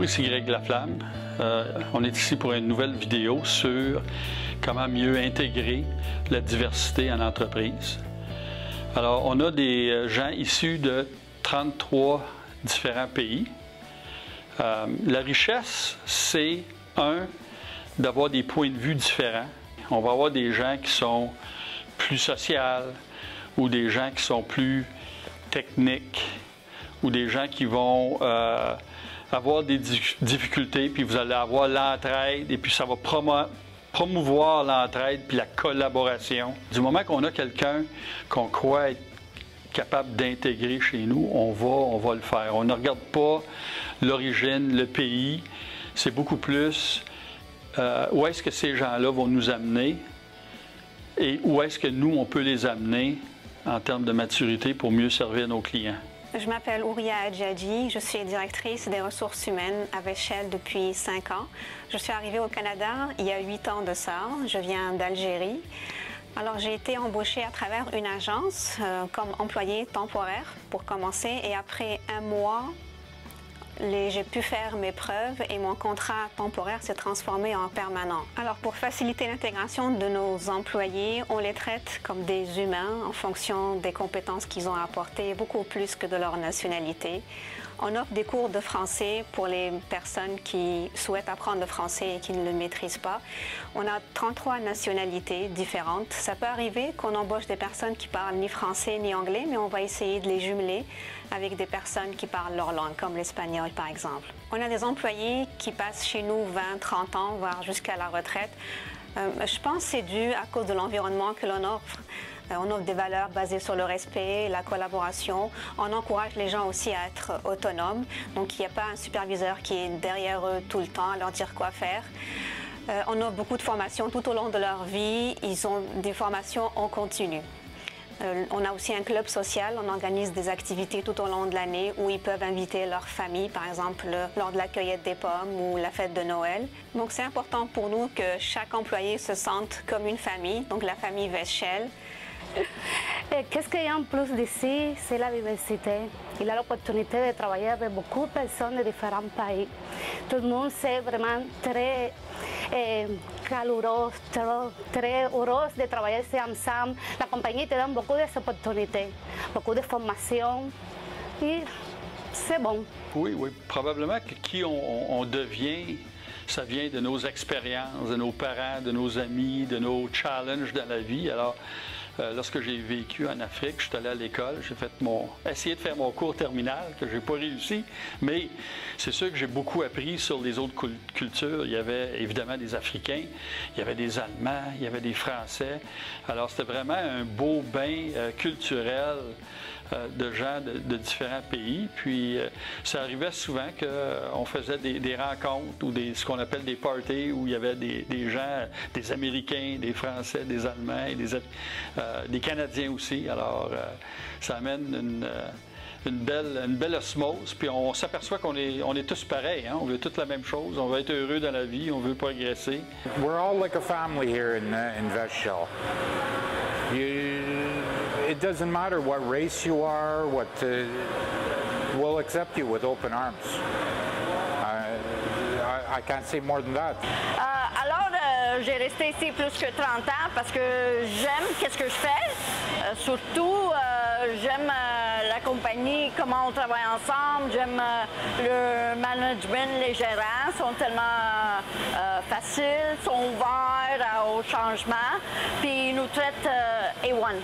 Bonjour, ici Greg Laflamme. On est ici pour une nouvelle vidéo sur comment mieux intégrer la diversité en entreprise. Alors, on a des gens issus de 33 différents pays. La richesse, c'est, d'avoir des points de vue différents. On va avoir des gens qui sont plus sociaux ou des gens qui sont plus techniques ou des gens qui vont avoir des difficultés, puis vous allez avoir l'entraide et puis ça va promouvoir l'entraide puis la collaboration. Du moment qu'on a quelqu'un qu'on croit être capable d'intégrer chez nous, on va le faire. On ne regarde pas l'origine, le pays, c'est beaucoup plus où est-ce que ces gens-là vont nous amener et où est-ce que nous, on peut les amener en termes de maturité pour mieux servir nos clients. Je m'appelle Ouria Adjadji, je suis directrice des ressources humaines avec Shell depuis 5 ans. Je suis arrivée au Canada il y a 8 ans de ça, je viens d'Algérie. Alors j'ai été embauchée à travers une agence comme employée temporaire pour commencer et après 1 mois, j'ai pu faire mes preuves et mon contrat temporaire s'est transformé en permanent. Alors pour faciliter l'intégration de nos employés, on les traite comme des humains en fonction des compétences qu'ils ont apportées, beaucoup plus que de leur nationalité. On offre des cours de français pour les personnes qui souhaitent apprendre le français et qui ne le maîtrisent pas. On a 33 nationalités différentes. Ça peut arriver qu'on embauche des personnes qui parlent ni français ni anglais, mais on va essayer de les jumeler avec des personnes qui parlent leur langue, comme l'espagnol par exemple. On a des employés qui passent chez nous 20, 30 ans, voire jusqu'à la retraite. Je pense que c'est dû à cause de l'environnement que l'on offre. On offre des valeurs basées sur le respect, la collaboration. On encourage les gens aussi à être autonomes. Donc, il n'y a pas un superviseur qui est derrière eux tout le temps à leur dire quoi faire. On offre beaucoup de formations tout au long de leur vie. Ils ont des formations en continu. On a aussi un club social, on organise des activités tout au long de l'année où ils peuvent inviter leur famille, par exemple lors de la cueillette des pommes ou la fête de Noël. Donc c'est important pour nous que chaque employé se sente comme une famille, donc la famille Shell. Qu'est-ce qu'il y a en plus d'ici? C'est la diversité. Il a l'opportunité de travailler avec beaucoup de personnes de différents pays. Tout le monde c'est vraiment très chaleureux, très heureux de travailler ensemble. La compagnie te donne beaucoup d'opportunités, beaucoup de formation et c'est bon. Oui, probablement que qui on devient, ça vient de nos expériences, de nos parents, de nos amis, de nos challenges dans la vie. Alors, lorsque j'ai vécu en Afrique, je suis allé à l'école, j'ai essayé de faire mon cours terminal, que je n'ai pas réussi, mais c'est sûr que j'ai beaucoup appris sur les autres cultures. Il y avait évidemment des Africains, il y avait des Allemands, il y avait des Français. Alors c'était vraiment un beau bain culturel de gens de différents pays. Puis ça arrivait souvent qu'on faisait des rencontres ou ce qu'on appelle des parties où il y avait des gens, des Américains, des Français, des Allemands et des Canadiens aussi. Alors ça amène une belle osmose, puis on s'aperçoit qu'on est tous pareils, hein? On veut toute la même chose, on veut être heureux dans la vie, on veut progresser. We're all like a family here in Shell. It doesn't matter what race you are, we'll accept you with open arms. I can't say more than that. J'ai resté ici plus que 30 ans parce que j'aime qu'est-ce que je fais. Surtout, j'aime la compagnie, comment on travaille ensemble. J'aime le management, les gérants sont tellement faciles, sont ouverts au changement. Puis ils nous traitent A1.